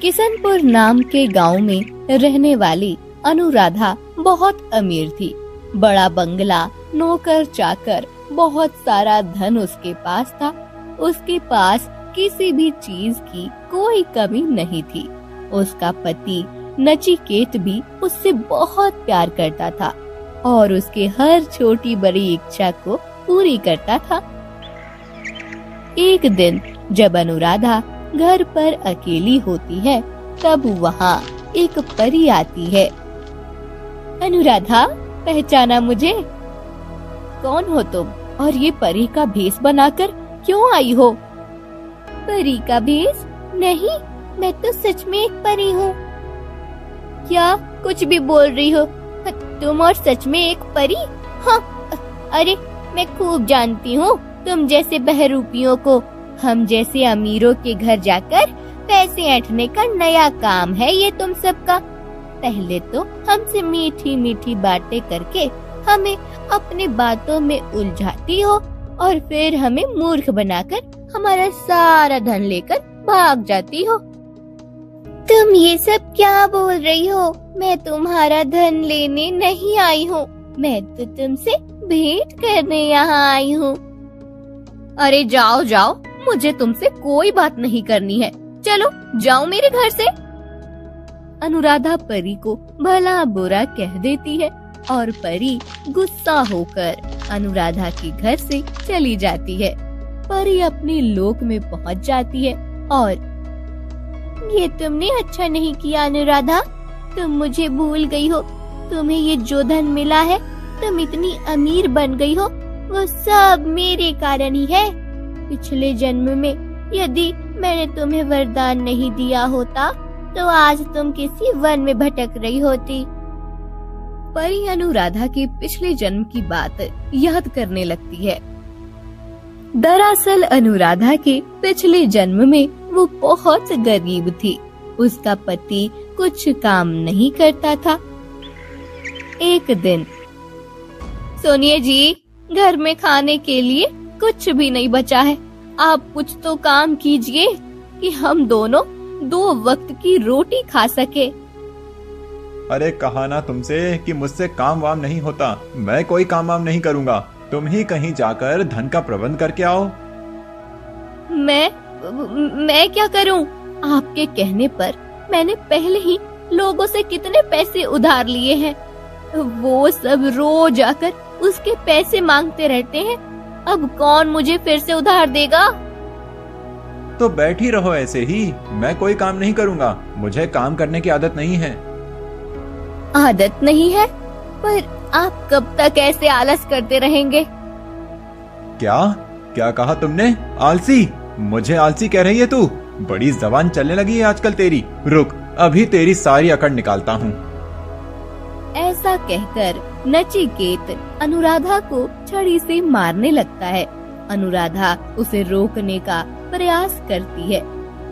किशनपुर नाम के गांव में रहने वाली अनुराधा बहुत अमीर थी। बड़ा बंगला, नौकर चाकर, बहुत सारा धन उसके पास था। उसके पास किसी भी चीज की कोई कमी नहीं थी। उसका पति नचिकेत भी उससे बहुत प्यार करता था और उसके हर छोटी बड़ी इच्छा को पूरी करता था। एक दिन जब अनुराधा घर पर अकेली होती है, तब वहाँ एक परी आती है। अनुराधा, पहचाना मुझे? कौन हो तुम और ये परी का भेष बनाकर क्यों आई हो? परी का भेष? नहीं, मैं तो सच में एक परी हूँ। क्या कुछ भी बोल रही हो? तुम और सच में एक परी? हाँ, अरे मैं खूब जानती हूँ तुम जैसे बहरूपियों को हम जैसे अमीरों के घर जाकर पैसे ऐंठने का नया काम है ये तुम सबका। पहले तो हमसे मीठी मीठी बातें करके हमें अपनी बातों में उलझाती हो और फिर हमें मूर्ख बनाकर हमारा सारा धन लेकर भाग जाती हो। तुम ये सब क्या बोल रही हो? मैं तुम्हारा धन लेने नहीं आई हूँ, मैं तो तुमसे भेंट करने यहाँ आई हूँ। अरे जाओ जाओ, मुझे तुमसे कोई बात नहीं करनी है, चलो जाओ मेरे घर से। अनुराधा परी को भला बुरा कह देती है और परी गुस्सा होकर अनुराधा के घर से चली जाती है। परी अपने लोक में पहुंच जाती है और ये तुमने अच्छा नहीं किया अनुराधा, तुम मुझे भूल गई हो। तुम्हें ये जो धन मिला है, तुम इतनी अमीर बन गई हो, वो सब मेरे कारण ही है। पिछले जन्म में यदि मैंने तुम्हें वरदान नहीं दिया होता तो आज तुम किसी वन में भटक रही होती। परी अनुराधा के पिछले जन्म की बात याद करने लगती है। दरअसल अनुराधा के पिछले जन्म में वो बहुत गरीब थी। उसका पति कुछ काम नहीं करता था। एक दिन, सोनिया जी, घर में खाने के लिए कुछ भी नहीं बचा है, आप कुछ तो काम कीजिए कि हम दोनों 2 वक्त की रोटी खा सके। अरे कहा ना तुमसे कि मुझसे काम वाम नहीं होता। मैं कोई काम वाम नहीं करूँगा, तुम ही कहीं जाकर धन का प्रबंध करके आओ। मैं क्या करूं? आपके कहने पर मैंने पहले ही लोगों से कितने पैसे उधार लिए हैं। वो सब रोज आकर उसके पैसे मांगते रहते हैं। अब कौन मुझे फिर से उधार देगा? तो बैठी रहो ऐसे ही, मैं कोई काम नहीं करूँगा। मुझे काम करने की आदत नहीं है। आदत नहीं है? पर आप कब तक ऐसे आलस करते रहेंगे? क्या क्या कहा तुमने? आलसी? मुझे आलसी कह रही है तू? बड़ी जबान चलने लगी है आजकल तेरी। रुक, अभी तेरी सारी अकड़ निकालता हूँ। ऐसा कहकर नचिकेत अनुराधा को छड़ी से मारने लगता है। अनुराधा उसे रोकने का प्रयास करती है,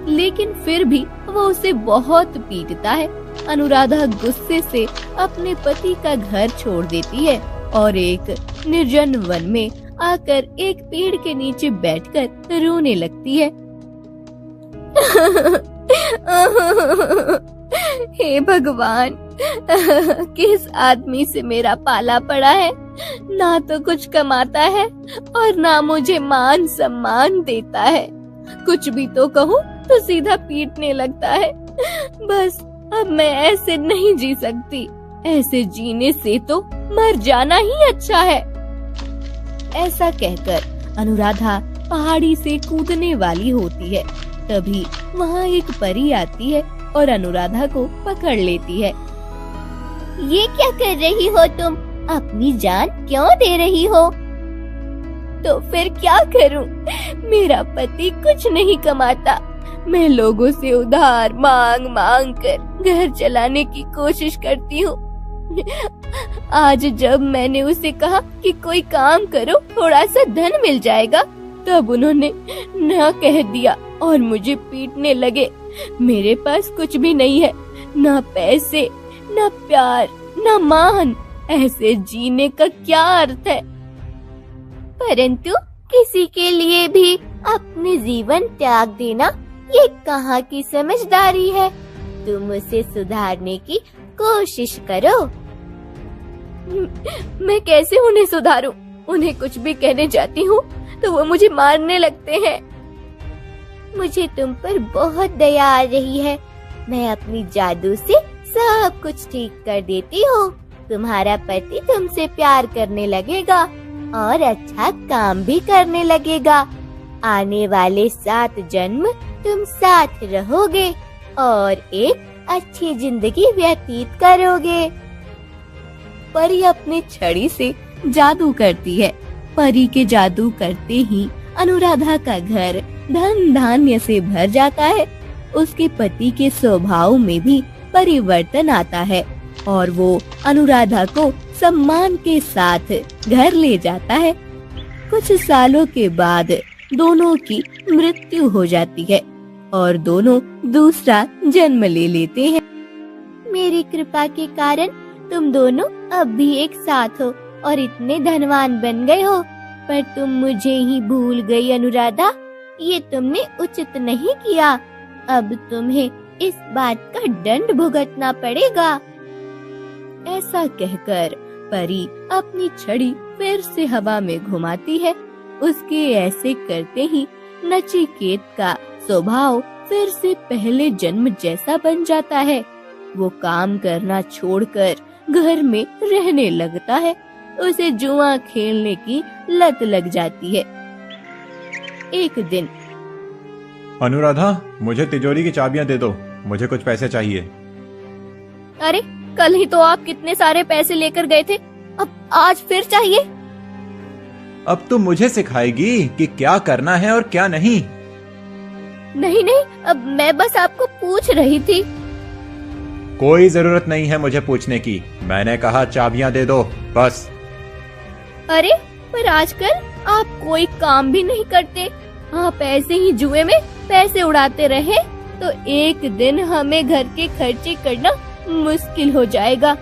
लेकिन फिर भी वो उसे बहुत पीटता है। अनुराधा गुस्से से अपने पति का घर छोड़ देती है और एक निर्जन वन में आकर एक पेड़ के नीचे बैठकर रोने लगती है। हे भगवान, किस आदमी से मेरा पाला पड़ा है? ना तो कुछ कमाता है और ना मुझे मान सम्मान देता है। कुछ भी तो कहूँ तो सीधा पीटने लगता है। बस अब मैं ऐसे नहीं जी सकती। ऐसे जीने से तो मर जाना ही अच्छा है। ऐसा कहकर अनुराधा पहाड़ी से कूदने वाली होती है। तभी वहाँ एक परी आती है और अनुराधा को पकड़ लेती है। ये क्या कर रही हो तुम? अपनी जान क्यों दे रही हो? तो फिर क्या करूं? मेरा पति कुछ नहीं कमाता। मैं लोगों से उधार मांग मांग कर घर चलाने की कोशिश करती हूँ। आज जब मैंने उसे कहा कि कोई काम करो, थोड़ा सा धन मिल जाएगा, तब उन्होंने ना कह दिया और मुझे पीटने लगे। मेरे पास कुछ भी नहीं है, ना पैसे, ना प्यार, ना मान। ऐसे जीने का क्या अर्थ है? परंतु किसी के लिए भी अपने जीवन त्याग देना ये कहाँ की समझदारी है? तुम उसे सुधारने की कोशिश करो। मैं कैसे उन्हें सुधारूं? उन्हें कुछ भी कहने जाती हूँ तो वो मुझे मारने लगते हैं। मुझे तुम पर बहुत दया आ रही है। मैं अपनी जादू से सब कुछ ठीक कर देती हूँ। तुम्हारा पति तुमसे प्यार करने लगेगा और अच्छा काम भी करने लगेगा। आने वाले 7 जन्म तुम साथ रहोगे और एक अच्छी जिंदगी व्यतीत करोगे। परी अपनी छड़ी से जादू करती है। परी के जादू करते ही अनुराधा का घर धन धान्य से भर जाता है। उसके पति के स्वभाव में भी परिवर्तन आता है और वो अनुराधा को सम्मान के साथ घर ले जाता है। कुछ सालों के बाद दोनों की मृत्यु हो जाती है और दोनों दूसरा जन्म ले लेते हैं। मेरी कृपा के कारण तुम दोनों अब भी एक साथ हो और इतने धनवान बन गए हो, पर तुम मुझे ही भूल गई अनुराधा। ये तुमने उचित नहीं किया। अब तुम्हें इस बात का दंड भुगतना पड़ेगा। ऐसा कहकर परी अपनी छड़ी फिर से हवा में घुमाती है। उसके ऐसे करते ही नचिकेत का स्वभाव फिर से पहले जन्म जैसा बन जाता है। वो काम करना छोड़कर घर में रहने लगता है। उसे जुआ खेलने की लत लग जाती है। एक दिन, अनुराधा, मुझे तिजोरी की चाबियां दे दो, मुझे कुछ पैसे चाहिए। अरे कल ही तो आप कितने सारे पैसे लेकर गए थे, अब आज फिर चाहिए? अब तुम मुझे सिखाएगी कि क्या करना है और क्या नहीं। नहीं नहीं, अब मैं बस आपको पूछ रही थी। कोई जरूरत नहीं है मुझे पूछने की। मैंने कहा चाबियां दे दो, बस। अरे पर आजकल आप कोई काम भी नहीं करते। आप ऐसे ही जुए में पैसे उड़ाते रहे तो एक दिन हमें घर के खर्चे करना मुश्किल हो जाएगा।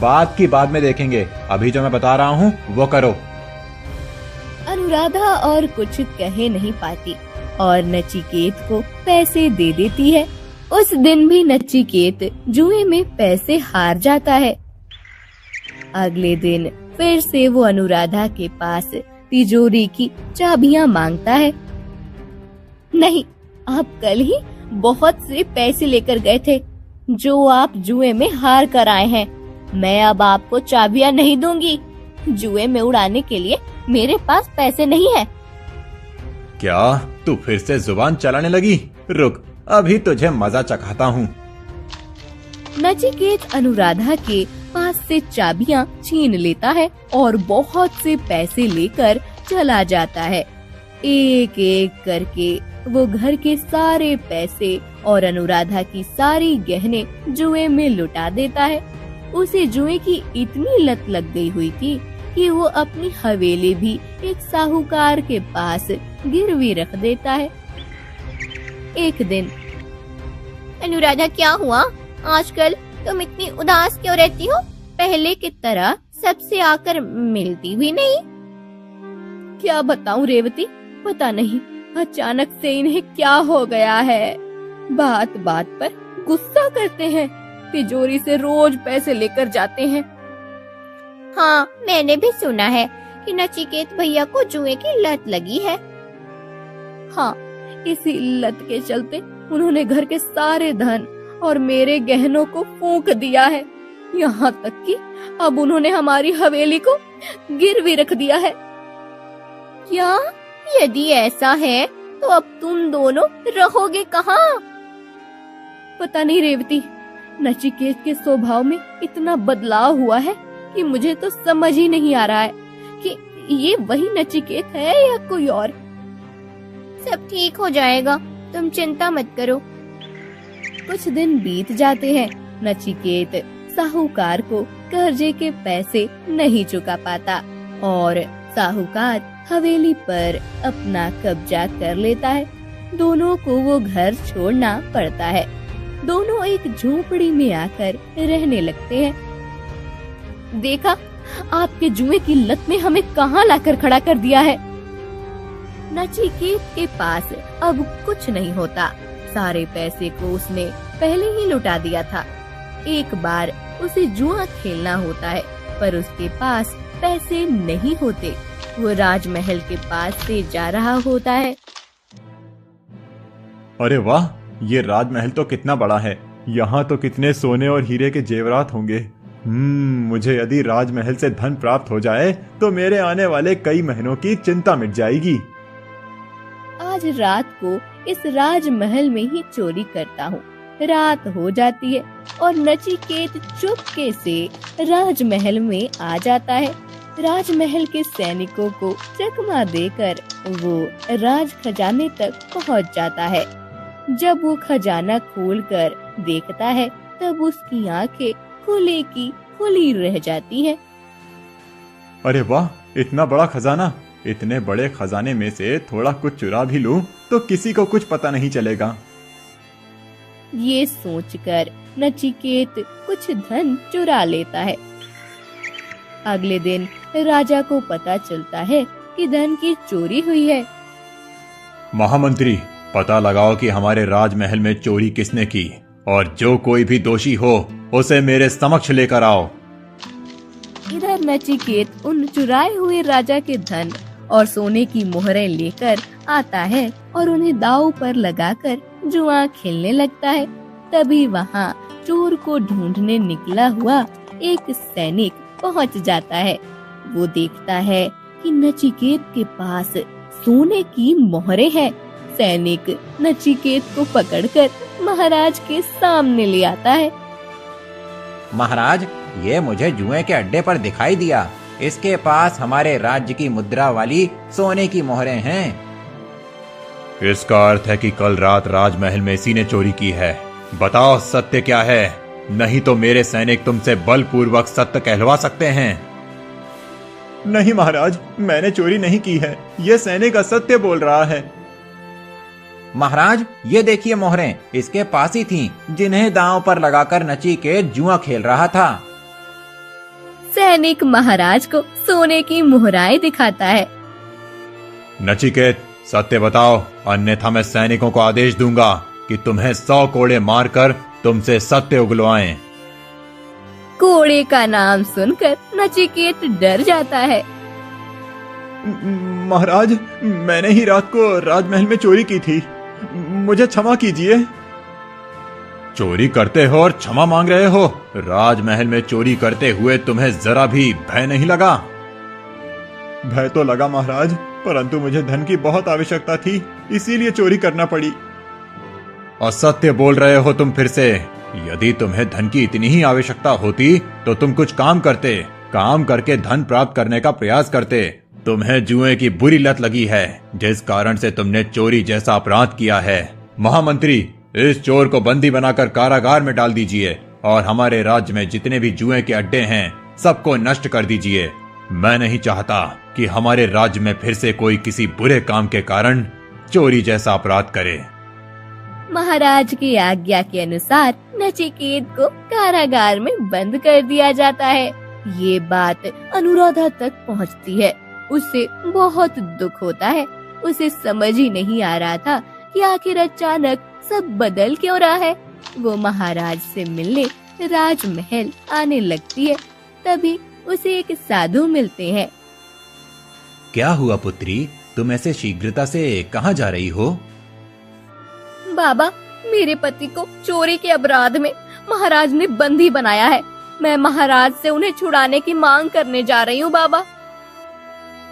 बात की बाद में देखेंगे, अभी जो मैं बता रहा हूँ वो करो। अनुराधा और कुछ कह नहीं पाती और नचिकेत को पैसे दे देती है। उस दिन भी नचिकेत जुए में पैसे हार जाता है। अगले दिन फिर से वो अनुराधा के पास तिजोरी की चाबियां मांगता है। नहीं, आप कल ही बहुत से पैसे लेकर गए थे जो आप जुए में हार कर आए हैं। मैं अब आपको चाबियां नहीं दूंगी। जुए में उड़ाने के लिए मेरे पास पैसे नहीं है। क्या तू फिर से जुबान चलाने लगी? रुक, अभी तुझे मजा चखाता हूँ। नचिकेत अनुराधा के पास से चाबियां छीन लेता है और बहुत से पैसे लेकर चला जाता है। एक एक करके वो घर के सारे पैसे और अनुराधा की सारी गहने जुए में लुटा देता है। उसे जुए की इतनी लत लग गई हुई थी कि वो अपनी हवेली भी एक साहूकार के पास गिरवी रख देता है। एक दिन, अनुराधा क्या हुआ? आजकल तुम इतनी उदास क्यों रहती हो? पहले की तरह सबसे आकर मिलती भी नहीं। क्या बताऊं रेवती, पता नहीं अचानक से इन्हें क्या हो गया है। बात बात पर गुस्सा करते हैं, तिजोरी से रोज पैसे लेकर जाते हैं। हाँ, मैंने भी सुना है कि नचिकेत भैया को जुए की लत लगी है। हाँ, इसी लत के चलते उन्होंने घर के सारे धन और मेरे गहनों को फूंक दिया है। यहाँ तक कि अब उन्होंने हमारी हवेली को गिरवी रख दिया है। क्या? यदि ऐसा है तो अब तुम दोनों रहोगे कहाँ? पता नहीं रेवती, नचिकेत के स्वभाव में इतना बदलाव हुआ है कि मुझे तो समझ ही नहीं आ रहा है कि ये वही नचिकेत है या कोई और। सब ठीक हो जाएगा, तुम चिंता मत करो। कुछ दिन बीत जाते हैं। नचिकेत साहूकार को कर्जे के पैसे नहीं चुका पाता और साहूकार हवेली पर अपना कब्जा कर लेता है। दोनों को वो घर छोड़ना पड़ता है। दोनों एक झोपड़ी में आकर रहने लगते हैं। देखा, आपके जुए की लत ने हमें कहाँ लाकर खड़ा कर दिया है। नचिकेत के पास अब कुछ नहीं होता। सारे पैसे को उसने पहले ही लुटा दिया था। एक बार उसे जुआ खेलना होता है, पर उसके पास पैसे नहीं होते। वो राजमहल के पास से जा रहा होता है। अरे वाह, ये राजमहल तो कितना बड़ा है। यहाँ तो कितने सोने और हीरे के जेवरात होंगे। मुझे यदि राजमहल से धन प्राप्त हो जाए तो मेरे आने वाले कई महीनों की चिंता मिट जाएगी। आज रात को इस राजमहल में ही चोरी करता हूँ। रात हो जाती है और नचिकेत चुपके से राजमहल में आ जाता है। राजमहल के सैनिकों को चकमा देकर वो राज खजाने तक पहुँच जाता है। जब वो खजाना खोलकर देखता है तब उसकी आंखें खुली की खुली रह जाती हैं। अरे वाह, इतना बड़ा खजाना। इतने बड़े खजाने में से थोड़ा कुछ चुरा भी लूं तो किसी को कुछ पता नहीं चलेगा। ये सोचकर नचिकेत कुछ धन चुरा लेता है। अगले दिन राजा को पता चलता है कि धन की चोरी हुई है। महामंत्री, पता लगाओ कि हमारे राजमहल में चोरी किसने की, और जो कोई भी दोषी हो उसे मेरे समक्ष लेकर आओ। इधर नचिकेत उन चुराए हुए राजा के धन और सोने की मोहरें लेकर आता है और उन्हें दांव पर लगाकर जुआ खेलने लगता है। तभी वहाँ चोर को ढूंढने निकला हुआ एक सैनिक पहुँच जाता है। वो देखता है कि नचिकेत के पास सोने की मोहरें हैं। सैनिक नचिकेत को पकड़कर महाराज के सामने ले आता है। महाराज, ये मुझे जुए के अड्डे पर दिखाई दिया। इसके पास हमारे राज्य की मुद्रा वाली सोने की मोहरें हैं। इसका अर्थ है कि कल रात राजमहल में इसी ने चोरी की है। बताओ सत्य क्या है, नहीं तो मेरे सैनिक तुमसे बलपूर्वक सत्य कहलवा सकते हैं। नहीं महाराज, मैंने चोरी नहीं की है। यह सैनिक असत्य बोल रहा है। महाराज, ये देखिए मोहरें इसके पास ही थीं, जिन्हें दांव पर लगाकर नचिकेत जुआ खेल रहा था। सैनिक महाराज को सोने की मोहराएं दिखाता है। नचिकेत, सत्य बताओ, अन्यथा मैं सैनिकों को आदेश दूंगा कि तुम्हें 100 कोड़े मारकर तुमसे सत्य उगलवाएं। कोड़े का नाम सुनकर नचिकेत डर जाता है। महाराज, मैंने ही रात को राजमहल में चोरी की थी, मुझे क्षमा कीजिए। चोरी करते हो और क्षमा मांग रहे हो? राजमहल में चोरी करते हुए तुम्हें जरा भी भय नहीं लगा? भय तो लगा महाराज, परंतु मुझे धन की बहुत आवश्यकता थी, इसीलिए चोरी करना पड़ी। असत्य बोल रहे हो तुम फिर से। यदि तुम्हें धन की इतनी ही आवश्यकता होती तो तुम कुछ काम करते, काम करके धन प्राप्त करने का प्रयास करते। तुम्हें जुए की बुरी लत लगी है, जिस कारण से तुमने चोरी जैसा अपराध किया है। महामंत्री, इस चोर को बंदी बनाकर कारागार में डाल दीजिए और हमारे राज्य में जितने भी जुए के अड्डे हैं सबको नष्ट कर दीजिए। मैं नहीं चाहता कि हमारे राज्य में फिर से कोई किसी बुरे काम के कारण चोरी जैसा अपराध करे। महाराज की आज्ञा के अनुसार नचिकेत को कारागार में बंद कर दिया जाता है। ये बात अनुराधा तक पहुंचती है। उसे बहुत दुख होता है। उसे समझ ही नहीं आ रहा था कि आखिर अचानक सब बदल क्यों रहा है। वो महाराज से मिलने राजमहल आने लगती है। तभी उसे एक साधु मिलते हैं। क्या हुआ पुत्री, तुम ऐसे शीघ्रता से कहाँ जा रही हो? बाबा, मेरे पति को चोरी के अपराध में महाराज ने बंदी बनाया है। मैं महाराज से उन्हें छुड़ाने की मांग करने जा रही हूँ बाबा।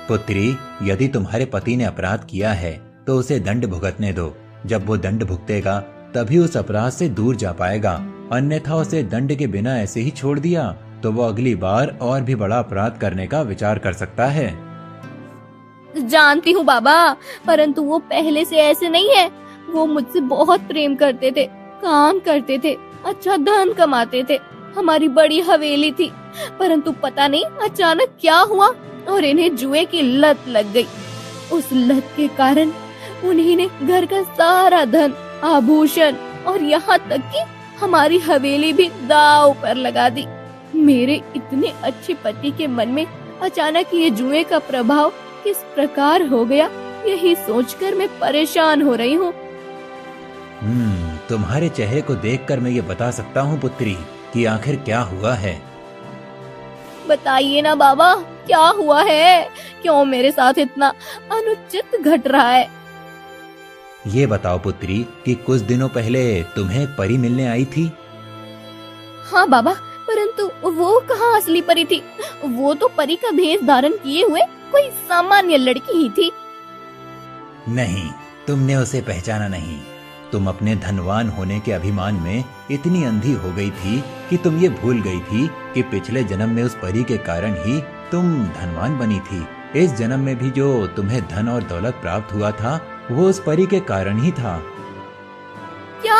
पुत्री, यदि तुम्हारे पति ने अपराध किया है तो उसे दंड भुगतने दो। जब वो दंड भुगतेगा तभी उस अपराध से दूर जा पाएगा। अन्यथा उसे दंड के बिना ऐसे ही छोड़ दिया तो वो अगली बार और भी बड़ा अपराध करने का विचार कर सकता है। जानती हूँ बाबा, परंतु वो पहले से ऐसे नहीं है। वो मुझसे बहुत प्रेम करते थे, काम करते थे, अच्छा धन कमाते थे, हमारी बड़ी हवेली थी। परंतु पता नहीं अचानक क्या हुआ और इन्हें जुए की लत लग गई। उस लत के कारण उन्हीं ने घर का सारा धन, आभूषण और यहाँ तक कि हमारी हवेली भी दांव पर लगा दी। मेरे इतने अच्छे पति के मन में अचानक ये जुए का प्रभाव किस प्रकार हो गया, यही सोचकर मैं परेशान हो रही हूँ। तुम्हारे चेहरे को देखकर मैं ये बता सकता हूँ पुत्री कि आखिर क्या हुआ है। बताइए ना बाबा, क्या हुआ है? क्यों मेरे साथ इतना अनुचित घट रहा है? ये बताओ पुत्री कि कुछ दिनों पहले तुम्हें एक परी मिलने आई थी। हाँ बाबा, परंतु वो कहाँ असली परी थी? वो तो परी का भेष धारण किए हुए कोई सामान्य लड़की ही थी। नहीं, तुमने उसे पहचाना नहीं। तुम अपने धनवान होने के अभिमान में इतनी अंधी हो गई थी कि तुम ये भूल गई थी कि पिछले जन्म में उस परी के कारण ही तुम धनवान बनी थी। इस जन्म में भी जो तुम्हें धन और दौलत प्राप्त हुआ था वो उस परी के कारण ही था। क्या?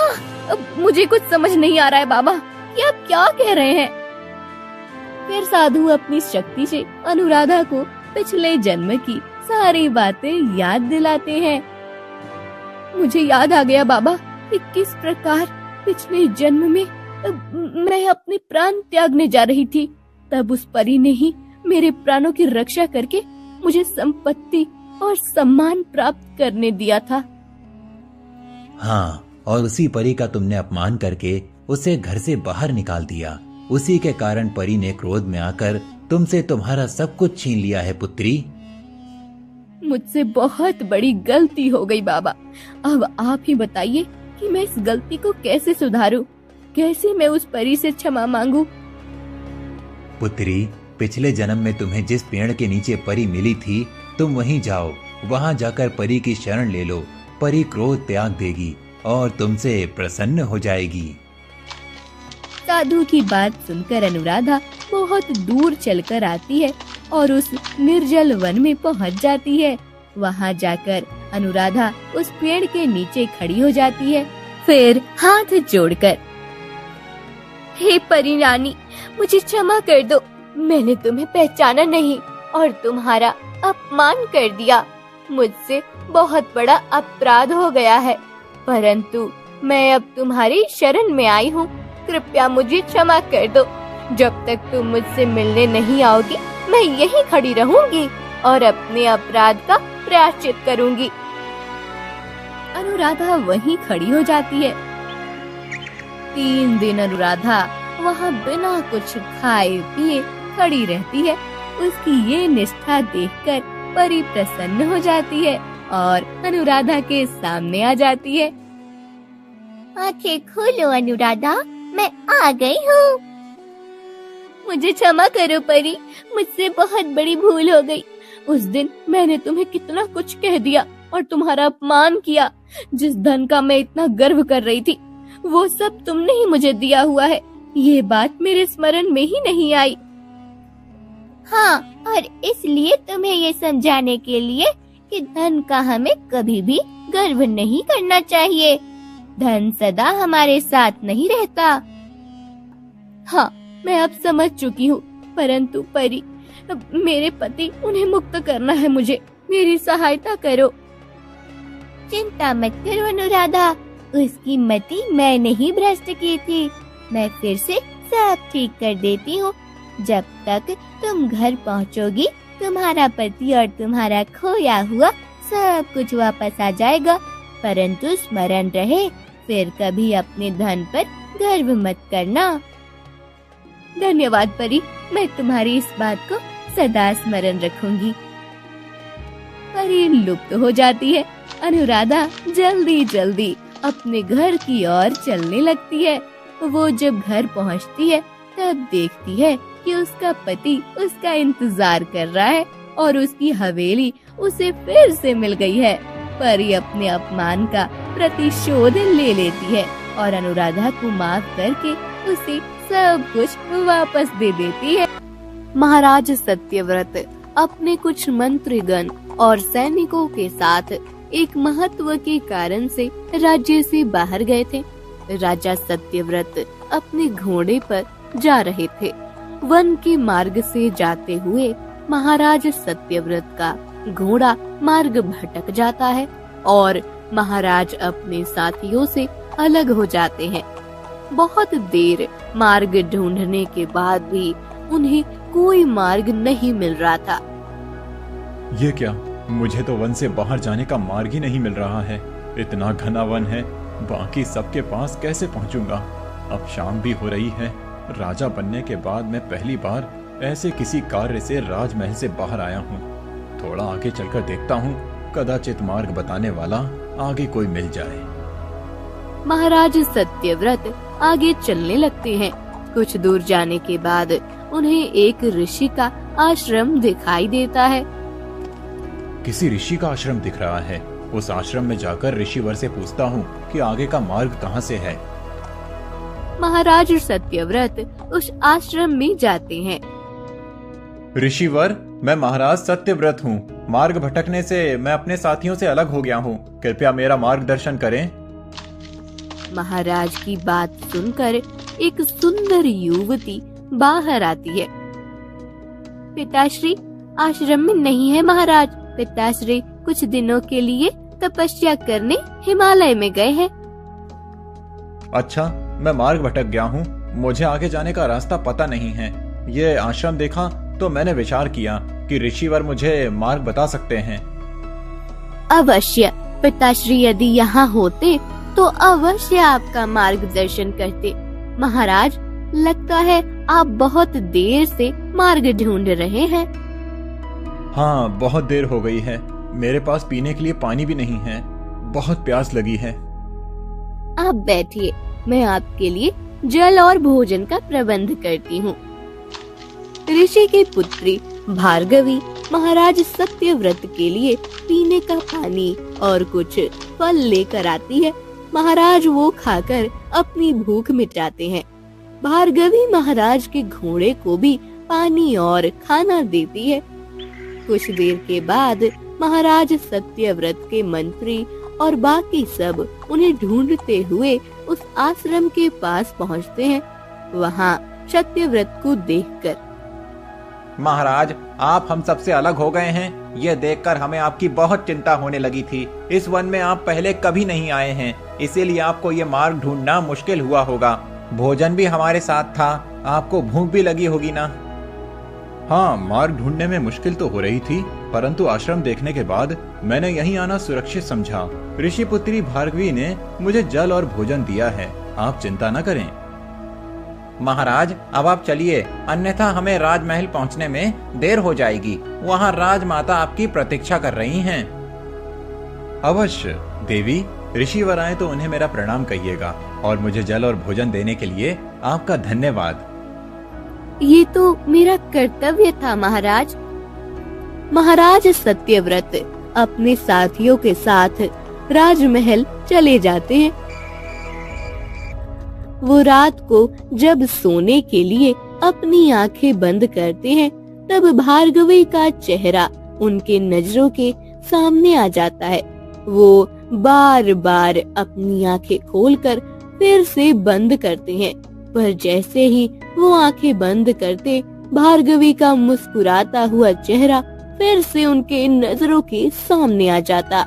अब मुझे कुछ समझ नहीं आ रहा है बाबा, ये आप क्या कह रहे हैं? फिर साधु अपनी शक्ति से अनुराधा को पिछले जन्म की सारी बातें याद दिलाते हैं। मुझे याद आ गया बाबा कि किस प्रकार पिछले जन्म में मैं अपने प्राण त्यागने जा रही थी। तब उस परी ने ही मेरे प्राणों की रक्षा करके मुझे संपत्ति और सम्मान प्राप्त करने दिया था। हाँ, और उसी परी का तुमने अपमान करके उसे घर से बाहर निकाल दिया। उसी के कारण परी ने क्रोध में आकर तुमसे तुम्हारा सब कुछ छीन लिया है पुत्री। मुझसे बहुत बड़ी गलती हो गई बाबा। अब आप ही बताइए कि मैं इस गलती को कैसे सुधारूं? कैसे मैं उस परी से क्षमा मांगूं? पुत्री, पिछले जन्म में तुम्हें जिस पेड़ के नीचे परी मिली थी, तुम वहीं जाओ। वहां जाकर परी की शरण ले लो। परी क्रोध त्याग देगी और तुमसे प्रसन्न हो जाएगी। साधु की बात सुनकर अनुराधा बहुत दूर चलकर आती है और उस निर्जल वन में पहुंच जाती है। वहां जाकर अनुराधा उस पेड़ के नीचे खड़ी हो जाती है, फिर हाथ जोड़कर, हे परी रानी, मुझे क्षमा कर दो। मैंने तुम्हें पहचाना नहीं और तुम्हारा अपमान कर दिया। मुझसे बहुत बड़ा अपराध हो गया है, परंतु मैं अब तुम्हारी शरण में आई हूँ। कृपया मुझे क्षमा कर दो। जब तक तुम मुझसे मिलने नहीं आओगी, मैं यहीं खड़ी रहूंगी और अपने अपराध का प्रायश्चित करूंगी। अनुराधा वहीं खड़ी हो जाती है। 3 दिन अनुराधा वहाँ बिना कुछ खाए पिए खड़ी रहती है। उसकी ये निष्ठा देखकर परी प्रसन्न हो जाती है और अनुराधा के सामने आ जाती है। आंखें खोलो अनुराधा, मैं आ गई हूँ। मुझे क्षमा करो परी, मुझसे बहुत बड़ी भूल हो गई। उस दिन मैंने तुम्हें कितना कुछ कह दिया और तुम्हारा अपमान किया। जिस धन का मैं इतना गर्व कर रही थी, वो सब तुमने ही मुझे दिया हुआ है। ये बात मेरे स्मरण में ही नहीं आई। हाँ, और इसलिए तुम्हें ये समझाने के लिए कि धन का हमें कभी भी गर्व नहीं करना चाहिए। धन सदा हमारे साथ नहीं रहता। हाँ, मैं अब समझ चुकी हूँ, परंतु परी, मेरे पति, उन्हें मुक्त करना है मुझे। मेरी सहायता करो। चिंता मत करो अनुराधा, उसकी मति मैंने ही भ्रष्ट की थी। मैं फिर से सब ठीक कर देती हूँ। जब तक तुम घर पहुँचोगी, तुम्हारा पति और तुम्हारा खोया हुआ सब कुछ वापस आ जाएगा। परंतु स्मरण रहे, फिर कभी अपने धन पर गर्व मत करना। धन्यवाद परी, मैं तुम्हारी इस बात को सदा स्मरण रखूंगी। परी लुप्त हो जाती है। अनुराधा जल्दी जल्दी अपने घर की ओर चलने लगती है। वो जब घर पहुंचती है तब देखती है कि उसका पति उसका इंतजार कर रहा है और उसकी हवेली उसे फिर से मिल गई है। परी अपने अपमान का प्रतिशोध ले लेती है और अनुराधा को माफ करके उसे सब कुछ वापस दे देती है। महाराज सत्यव्रत अपने कुछ मंत्रीगण और सैनिकों के साथ एक महत्व के कारण से राज्य से बाहर गए थे। राजा सत्यव्रत अपने घोड़े पर जा रहे थे। वन के मार्ग से जाते हुए महाराज सत्यव्रत का घोड़ा मार्ग भटक जाता है और महाराज अपने साथियों से अलग हो जाते हैं। बहुत देर मार्ग ढूंढने के बाद भी उन्हें कोई मार्ग नहीं मिल रहा था। ये क्या? मुझे तो वन से बाहर जाने का मार्ग ही नहीं मिल रहा है। इतना घना वन है, बाकी सबके पास कैसे पहुंचूंगा? अब शाम भी हो रही है। राजा बनने के बाद मैं पहली बार ऐसे किसी कार्य से राजमहल से बाहर आया हूँ। थोड़ा आगे चलकर देखता हूँ, कदाचित मार्ग बताने वाला आगे कोई मिल जाए। महाराज सत्यव्रत आगे चलने लगते हैं। कुछ दूर जाने के बाद उन्हें एक ऋषि का आश्रम दिखाई देता है। किसी ऋषि का आश्रम दिख रहा है। उस आश्रम में जाकर ऋषिवर से पूछता हूँ कि आगे का मार्ग कहाँ से है। महाराज सत्यव्रत उस आश्रम में जाते हैं। ऋषिवर, मैं महाराज सत्यव्रत हूँ। मार्ग भटकने से मैं अपने साथियों से अलग हो गया हूँ। कृपया मेरा मार्गदर्शन करें। महाराज की बात सुनकर एक सुंदर युवती बाहर आती है। पिताश्री, आश्रम में नहीं है महाराज। पिताश्री कुछ दिनों के लिए तपस्या करने हिमालय में गए हैं। अच्छा, मैं मार्ग भटक गया हूँ। मुझे आगे जाने का रास्ता पता नहीं है। ये आश्रम देखा तो मैंने विचार किया कि ऋषिवर मुझे मार्ग बता सकते हैं। अवश्य पिताश्री, यदि यहाँ होते तो अवश्य आपका मार्गदर्शन करते। महाराज, लगता है आप बहुत देर से मार्ग ढूंढ रहे हैं। हाँ, बहुत देर हो गई है। मेरे पास पीने के लिए पानी भी नहीं है। बहुत प्यास लगी है। आप बैठिए, मैं आपके लिए जल और भोजन का प्रबंध करती हूँ। ऋषि की पुत्री भार्गवी महाराज सत्यव्रत के लिए पीने का पानी और कुछ फल लेकर आती है। महाराज वो खाकर अपनी भूख मिटाते हैं। भार्गवी महाराज के घोड़े को भी पानी और खाना देती है। कुछ देर के बाद महाराज सत्यव्रत के मंत्री और बाकी सब उन्हें ढूंढते हुए उस आश्रम के पास पहुंचते हैं। वहां सत्यव्रत को देखकर, महाराज, आप हम सबसे अलग हो गए हैं। ये देखकर हमें आपकी बहुत चिंता होने लगी थी। इस वन में आप पहले कभी नहीं आए हैं, इसीलिए आपको ये मार्ग ढूंढना मुश्किल हुआ होगा। भोजन भी हमारे साथ था, आपको भूख भी लगी होगी ना? हाँ, मार्ग ढूंढने में मुश्किल तो हो रही थी, परंतु आश्रम देखने के बाद मैंने यहीं आना सुरक्षित समझा। ऋषि पुत्री भार्गवी ने मुझे जल और भोजन दिया है। आप चिंता न करें। महाराज, अब आप चलिए, अन्यथा हमें राजमहल पहुंचने में देर हो जाएगी। वहां राजमाता आपकी प्रतीक्षा कर रही हैं। अवश्य देवी, ऋषिवर आए तो उन्हें मेरा प्रणाम कहिएगा और मुझे जल और भोजन देने के लिए आपका धन्यवाद। ये तो मेरा कर्तव्य था महाराज। महाराज सत्यव्रत अपने साथियों के साथ राजमहल चले जाते हैं। वो रात को जब सोने के लिए अपनी आंखें बंद करते हैं, तब भार्गवी का चेहरा उनके नजरों के सामने आ जाता है। वो बार बार अपनी आंखें खोलकर फिर से बंद करते हैं, पर जैसे ही वो आंखें बंद करते, भार्गवी का मुस्कुराता हुआ चेहरा फिर से उनके नजरों के सामने आ जाता।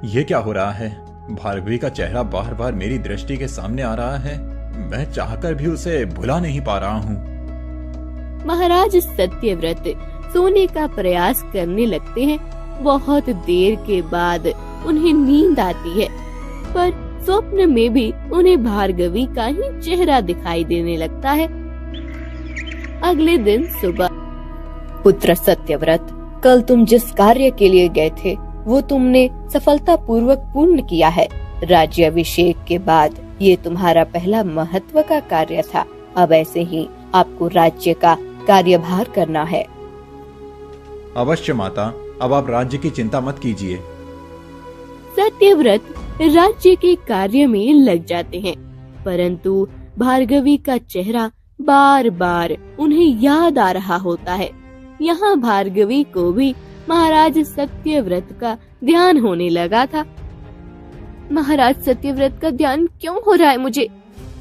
ये क्या हो रहा है? भार्गवी का चेहरा बार बार मेरी दृष्टि के सामने आ रहा है। मैं चाहकर भी उसे भुला नहीं पा रहा हूँ। महाराज सत्यव्रत सोने का प्रयास करने लगते हैं। बहुत देर के बाद उन्हें नींद आती है, पर स्वप्न में भी उन्हें भार्गवी का ही चेहरा दिखाई देने लगता है। अगले दिन सुबह, पुत्र सत्यव्रत, कल तुम जिस कार्य के लिए गए थे वो तुमने सफलतापूर्वक पूर्ण किया है। राज्याभिषेक के बाद ये तुम्हारा पहला महत्व का कार्य था। अब ऐसे ही आपको राज्य का कार्यभार करना है। अवश्य माता, अब आप राज्य की चिंता मत कीजिए। सत्यव्रत राज्य के कार्य में लग जाते हैं, परंतु भार्गवी का चेहरा बार बार उन्हें याद आ रहा होता है। यहाँ भार्गवी को भी महाराज सत्यव्रत का ध्यान होने लगा था। महाराज सत्यव्रत का ध्यान क्यों हो रहा है मुझे?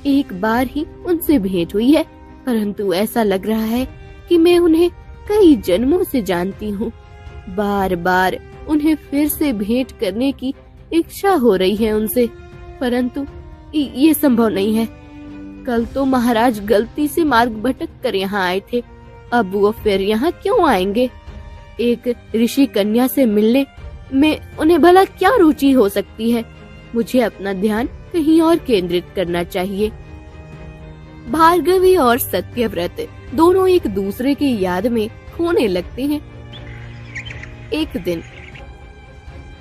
एक बार ही उनसे भेंट हुई है, परंतु ऐसा लग रहा है कि मैं उन्हें कई जन्मों से जानती हूँ। बार बार उन्हें फिर से भेंट करने की इच्छा हो रही है उनसे, परंतु ये संभव नहीं है। कल तो महाराज गलती से मार्ग भटक कर यहाँ आए थे, अब वो फिर यहाँ क्यों आएंगे? एक ऋषि कन्या से मिलने में उन्हें भला क्या रुचि हो सकती है? मुझे अपना ध्यान कहीं और केंद्रित करना चाहिए। भार्गवी और सत्यव्रत दोनों एक दूसरे की याद में खोने लगते हैं। एक दिन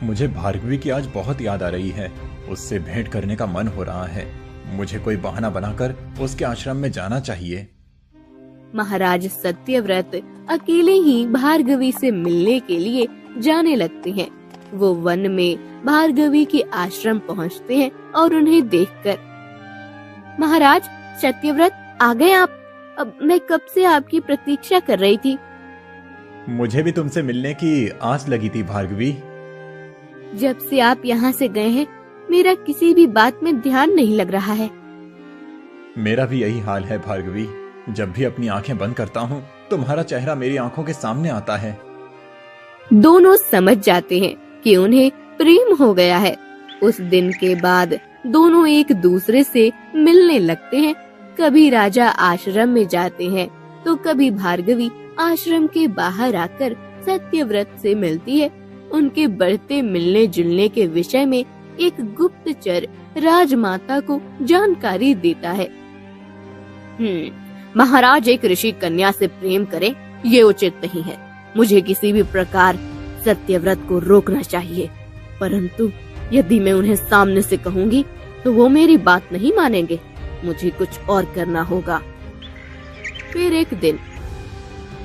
मुझे भार्गवी की आज बहुत याद आ रही है। उससे भेंट करने का मन हो रहा है। मुझे कोई बहाना बनाकर उसके आश्रम में जाना चाहिए। महाराज सत्यव्रत अकेले ही भार्गवी से मिलने के लिए जाने लगते हैं। वो वन में भार्गवी के आश्रम पहुंचते हैं और उन्हें देखकर, महाराज सत्यव्रत आ गए आप? अब मैं कब से आपकी प्रतीक्षा कर रही थी। मुझे भी तुमसे मिलने की आस लगी थी भार्गवी। जब से आप यहाँ से गए हैं मेरा किसी भी बात में ध्यान नहीं लग रहा है। मेरा भी यही हाल है भार्गवी। जब भी अपनी आंखें बंद करता हूँ तुम्हारा चेहरा मेरी आंखों के सामने आता है। दोनों समझ जाते हैं कि उन्हें प्रेम हो गया है। उस दिन के बाद दोनों एक दूसरे से मिलने लगते हैं। कभी राजा आश्रम में जाते हैं तो कभी भार्गवी आश्रम के बाहर आकर सत्यव्रत से मिलती है। उनके बढ़ते मिलने जुलने के विषय में एक गुप्तचर राजमाता को जानकारी देता है। महाराज एक ऋषि कन्या से प्रेम करें ये उचित नहीं है। मुझे किसी भी प्रकार सत्यव्रत को रोकना चाहिए, परंतु यदि मैं उन्हें सामने से कहूंगी तो वो मेरी बात नहीं मानेंगे। मुझे कुछ और करना होगा। फिर एक दिन,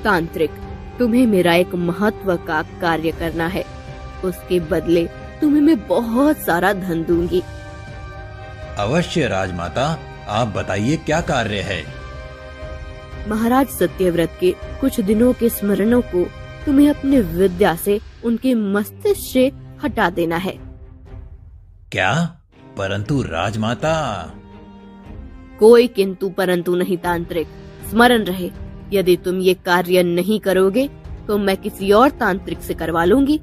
तांत्रिक, तुम्हें मेरा एक महत्व का कार्य करना है। उसके बदले तुम्हें मैं बहुत सारा धन दूंगी। अवश्य राजमाता, आप बताइए क्या कार्य है। महाराज सत्यव्रत के कुछ दिनों के स्मरणों को तुम्हें अपने विद्या से उनके मस्तिष्क से हटा देना है। क्या? परंतु राजमाता। कोई किंतु परंतु नहीं तांत्रिक। स्मरण रहे, यदि तुम ये कार्य नहीं करोगे तो मैं किसी और तांत्रिक से करवा लूंगी,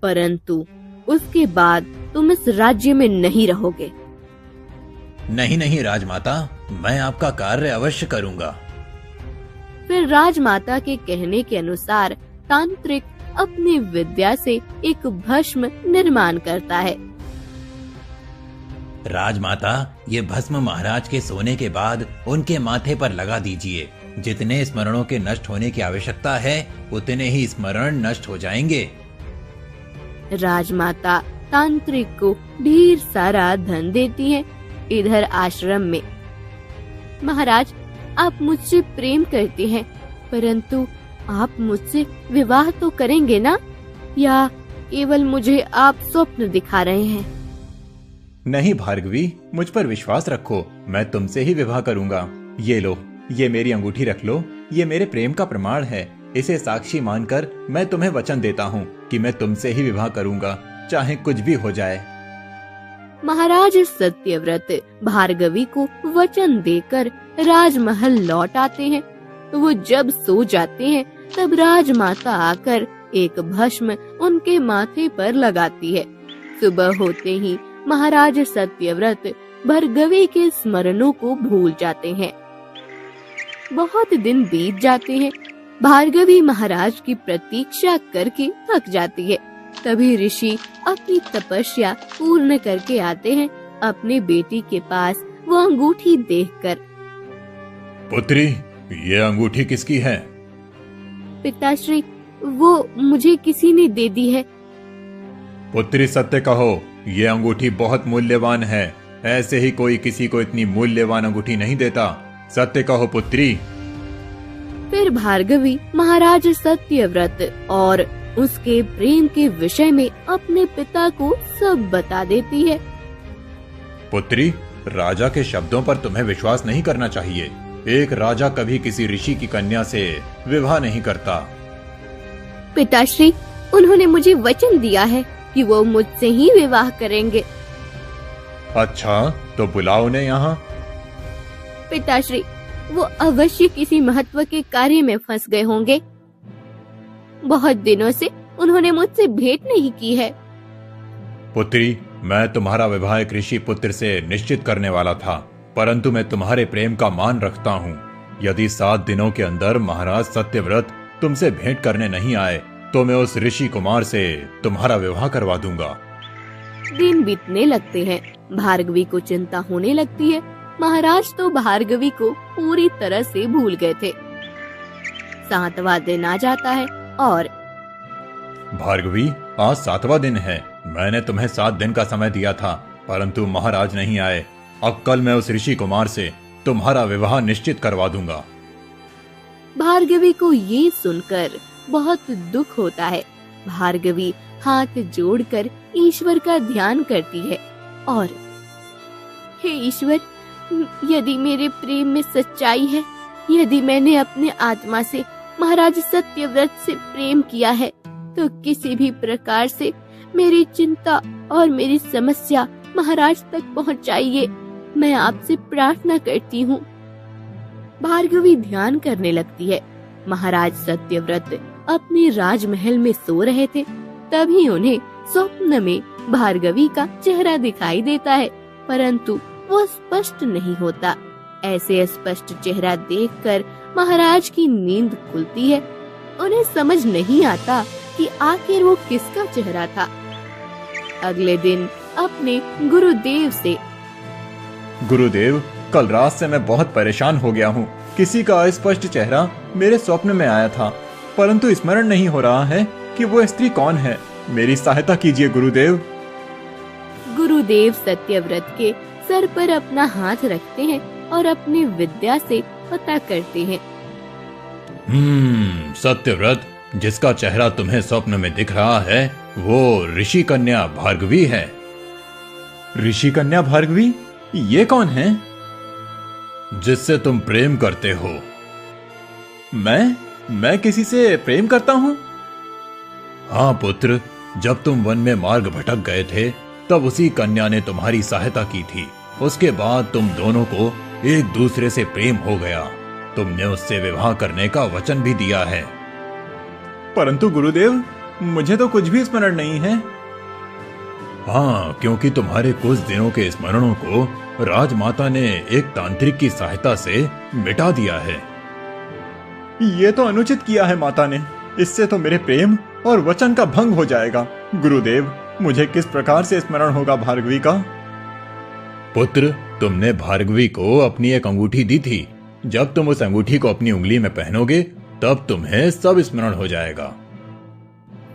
परंतु उसके बाद तुम इस राज्य में नहीं रहोगे। नहीं नहीं राजमाता, मैं आपका कार्य अवश्य करूंगा। फिर राजमाता के कहने के अनुसार तांत्रिक अपनी विद्या से एक भस्म निर्माण करता है। राजमाता, ये भस्म महाराज के सोने के बाद उनके माथे पर लगा दीजिए। जितने स्मरणों के नष्ट होने की आवश्यकता है उतने ही स्मरण नष्ट हो जाएंगे। राजमाता तांत्रिक को ढेर सारा धन देती है। इधर आश्रम में, महाराज आप मुझसे प्रेम करते हैं, परंतु आप मुझसे विवाह तो करेंगे ना, या केवल मुझे आप स्वप्न दिखा रहे हैं? नहीं भार्गवी, मुझ पर विश्वास रखो, मैं तुमसे ही विवाह करूंगा। ये लो, ये मेरी अंगूठी रख लो। ये मेरे प्रेम का प्रमाण है। इसे साक्षी मानकर मैं तुम्हें वचन देता हूँ कि मैं तुमसे ही विवाह करूंगा, चाहे कुछ भी हो जाए। महाराज सत्यव्रत भार्गवी को वचन देकर राजमहल लौट आते हैं। तो वो जब सो जाते हैं तब राजमाता आकर एक भस्म उनके माथे पर लगाती है। सुबह होते ही महाराज सत्यव्रत भार्गवी के स्मरणों को भूल जाते हैं। बहुत दिन बीत जाते हैं। भार्गवी महाराज की प्रतीक्षा करके थक जाती है। तभी ऋषि अपनी तपस्या पूर्ण करके आते हैं। अपने बेटी के पास वो अंगूठी देखकर, पुत्री, ये अंगूठी किसकी है? पिताश्री, वो मुझे किसी ने दे दी है। पुत्री सत्य कहो, ये अंगूठी बहुत मूल्यवान है। ऐसे ही कोई किसी को इतनी मूल्यवान अंगूठी नहीं देता। सत्य कहो पुत्री। फिर भार्गवी महाराज सत्यव्रत और उसके प्रेम के विषय में अपने पिता को सब बता देती है। पुत्री, राजा के शब्दों पर तुम्हें विश्वास नहीं करना चाहिए। एक राजा कभी किसी ऋषि की कन्या से विवाह नहीं करता। पिताश्री, उन्होंने मुझे वचन दिया है कि वो मुझसे ही विवाह करेंगे। अच्छा, तो बुलाओ उन्हें यहाँ। पिताश्री, वो अवश्य किसी महत्व के कार्य में फंस गए होंगे। बहुत दिनों से उन्होंने मुझसे भेंट नहीं की है। पुत्री, मैं तुम्हारा विवाह एक ऋषि पुत्र से निश्चित करने वाला था, परंतु मैं तुम्हारे प्रेम का मान रखता हूँ। यदि 7 दिनों के अंदर महाराज सत्यव्रत तुमसे भेंट करने नहीं आए तो मैं उस ऋषि कुमार से तुम्हारा विवाह करवा दूंगा। दिन बीतने लगते हैं। भार्गवी को चिंता होने लगती है। महाराज तो भार्गवी को पूरी तरह से भूल गए थे। 7वां दिन आ जाता है और भार्गवी, आज 7वां दिन है। मैंने तुम्हें 7 दिन का समय दिया था, परंतु महाराज नहीं आए। अब कल मैं उस ऋषि कुमार से तुम्हारा विवाह निश्चित करवा दूंगा। भार्गवी को ये सुनकर बहुत दुख होता है। भार्गवी हाथ जोड़कर ईश्वर का ध्यान करती है और हे ईश्वर, यदि मेरे प्रेम में सच्चाई है, यदि मैंने अपने आत्मा से महाराज सत्यव्रत से प्रेम किया है, तो किसी भी प्रकार से मेरी चिंता और मेरी समस्या महाराज तक पहुंचाइए। मैं आपसे प्रार्थना करती हूँ। भार्गवी ध्यान करने लगती है। महाराज सत्यव्रत अपने राजमहल में सो रहे थे। तभी उन्हें स्वप्न में भार्गवी का चेहरा दिखाई देता है, परंतु वो स्पष्ट नहीं होता। ऐसे स्पष्ट चेहरा देखकर महाराज की नींद खुलती है। उन्हें समझ नहीं आता कि आखिर वो किसका चेहरा था। अगले दिन अपने गुरुदेव से, गुरुदेव, कल रात से मैं बहुत परेशान हो गया हूँ। किसी का अस्पष्ट चेहरा मेरे स्वप्न में आया था, परंतु स्मरण नहीं हो रहा है कि वो स्त्री कौन है। मेरी सहायता कीजिए गुरुदेव। गुरुदेव सत्यव्रत के सर पर अपना हाथ रखते हैं और अपनी विद्या से पता करते हैं। सत्यव्रत, जिसका चेहरा तुम्हें स्वप्न में दिख रहा है वो ऋषि कन्या भार्गवी है। ऋषि कन्या भार्गवी? ये कौन है? जिससे तुम प्रेम करते हो। मैं किसी से प्रेम करता हूँ? हाँ पुत्र, जब तुम वन में मार्ग भटक गए थे तब उसी कन्या ने तुम्हारी सहायता की थी। उसके बाद तुम दोनों को एक दूसरे से प्रेम हो गया। तुमने उससे विवाह करने का वचन भी दिया है। परंतु गुरुदेव, मुझे तो कुछ भी स्मरण नहीं है। हाँ, क्योंकि तुम्हारे कुछ दिनों के स्मरणों को राजमाता ने एक तांत्रिक की सहायता से मिटा दिया है। ये तो अनुचित किया है माता ने। इससे तो मेरे प्रेम और वचन का भंग हो जाएगा। गुरुदेव, मुझे किस प्रकार से स्मरण होगा भार्गवी का? पुत्र, तुमने भार्गवी को अपनी एक अंगूठी दी थी। जब तुम उस अंगूठी को अपनी उंगली में पहनोगे तब तुम्हें सब स्मरण हो जाएगा।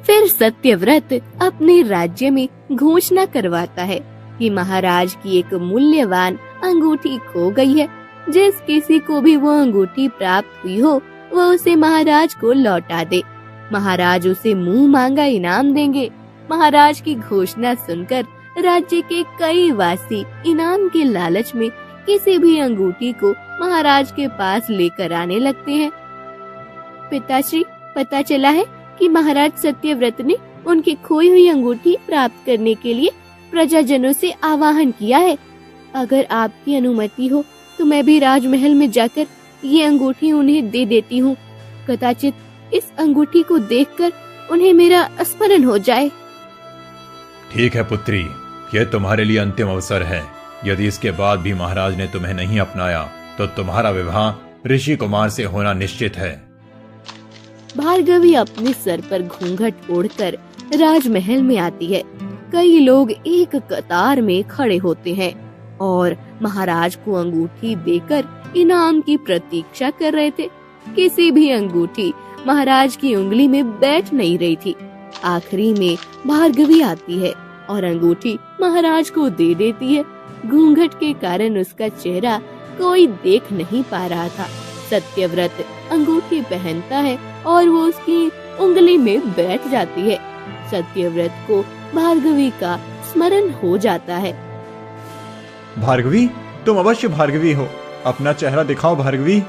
फिर सत्यव्रत अपने राज्य में घोषणा करवाता है कि महाराज की एक मूल्यवान अंगूठी खो गई है। जिस किसी को भी वो अंगूठी प्राप्त हुई हो वो उसे महाराज को लौटा दे। महाराज उसे मुंह मांगा इनाम देंगे। महाराज की घोषणा सुनकर राज्य के कई वासी इनाम के लालच में किसी भी अंगूठी को महाराज के पास लेकर आने लगते हैं। पिताश्री, पता चला है कि महाराज सत्यव्रत ने उनकी खोई हुई अंगूठी प्राप्त करने के लिए प्रजाजनों से आवाहन किया है। अगर आपकी अनुमति हो तो मैं भी राजमहल में जाकर ये अंगूठी उन्हें दे देती हूँ। कदाचित इस अंगूठी को देखकर उन्हें मेरा स्मरण हो जाए। ठीक है पुत्री, यह तुम्हारे लिए अंतिम अवसर है। यदि इसके बाद भी महाराज ने तुम्हें नहीं अपनाया तो तुम्हारा विवाह ऋषि कुमार से होना निश्चित है। भार्गवी अपने सर पर घूंघट ओढ़कर राजमहल में आती है। कई लोग एक कतार में खड़े होते हैं और महाराज को अंगूठी देकर इनाम की प्रतीक्षा कर रहे थे। किसी भी अंगूठी महाराज की उंगली में बैठ नहीं रही थी। आखिरी में भार्गवी आती है और अंगूठी महाराज को दे देती है। घूंघट के कारण उसका चेहरा कोई देख नहीं पा रहा था। सत्यव्रत अंगूठी पहनता है और वो उसकी उंगली में बैठ जाती है। सत्यव्रत को भार्गवी का स्मरण हो जाता है। भार्गवी, तुम अवश्य भार्गवी हो। अपना चेहरा दिखाओ भार्गवी।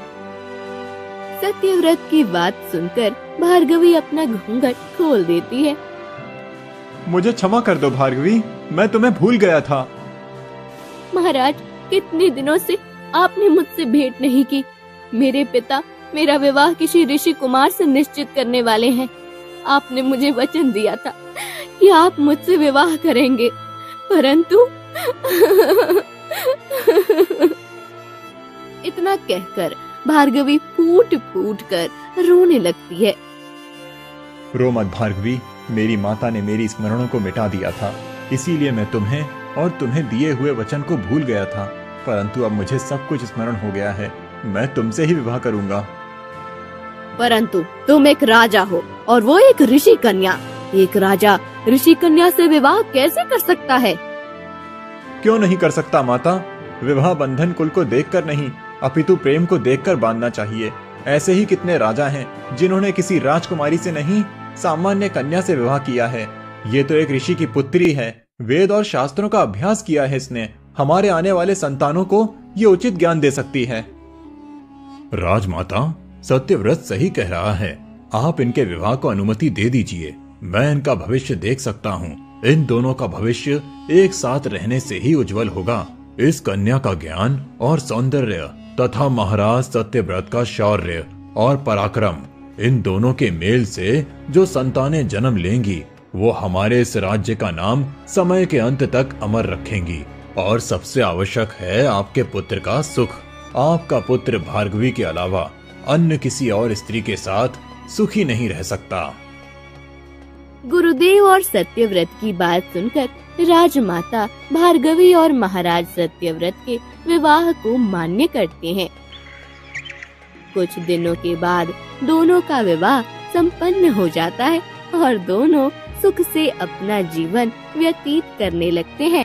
सत्यव्रत की बात सुनकर भार्गवी अपना घूंघट खोल देती है। मुझे क्षमा कर दो भार्गवी, मैं तुम्हें भूल गया था। महाराज, कितने दिनों से आपने मुझसे भेंट नहीं की। मेरे पिता मेरा विवाह किसी ऋषि कुमार से निश्चित करने वाले हैं। आपने मुझे वचन दिया था कि आप मुझसे विवाह करेंगे, परंतु इतना कहकर भार्गवी फूट फूट कर रोने लगती है। रो मत भार्गवी, मेरी माता ने मेरी स्मरणों को मिटा दिया था, इसीलिए मैं तुम्हें और तुम्हें दिए हुए वचन को भूल गया था, परंतु अब मुझे सब कुछ स्मरण हो गया है। मैं तुमसे ही विवाह करूंगा। परंतु तुम एक राजा हो और वो एक ऋषि कन्या। एक राजा ऋषि कन्या से विवाह कैसे कर सकता है? क्यों नहीं कर सकता माता? विवाह बंधन कुल को देखकर नहीं, अपितु प्रेम को देखकर बांधना चाहिए। ऐसे ही कितने राजा हैं जिन्होंने किसी राजकुमारी से नहीं, सामान्य कन्या से विवाह किया है। ये तो एक ऋषि की पुत्री है, वेद और शास्त्रों का अभ्यास किया है इसने। हमारे आने वाले संतानों को ये उचित ज्ञान दे सकती है। राजमाता, सत्यव्रत सही कह रहा है। आप इनके विवाह को अनुमति दे दीजिए। मैं इनका भविष्य देख सकता हूँ। इन दोनों का भविष्य एक साथ रहने से ही उज्जवल होगा। इस कन्या का ज्ञान और सौंदर्य तथा महाराज सत्यव्रत का शौर्य और पराक्रम, इन दोनों के मेल से जो संतानें जन्म लेंगी वो हमारे इस राज्य का नाम समय के अंत तक अमर रखेंगी। और सबसे आवश्यक है आपके पुत्र का सुख। आपका पुत्र भार्गवी के अलावा अन्य किसी और स्त्री के साथ सुखी नहीं रह सकता। गुरुदेव और सत्यव्रत की बात सुनकर राजमाता भार्गवी और महाराज सत्यव्रत के विवाह को मान्य करते हैं। कुछ दिनों के बाद दोनों का विवाह संपन्न हो जाता है और दोनों सुख से अपना जीवन व्यतीत करने लगते हैं।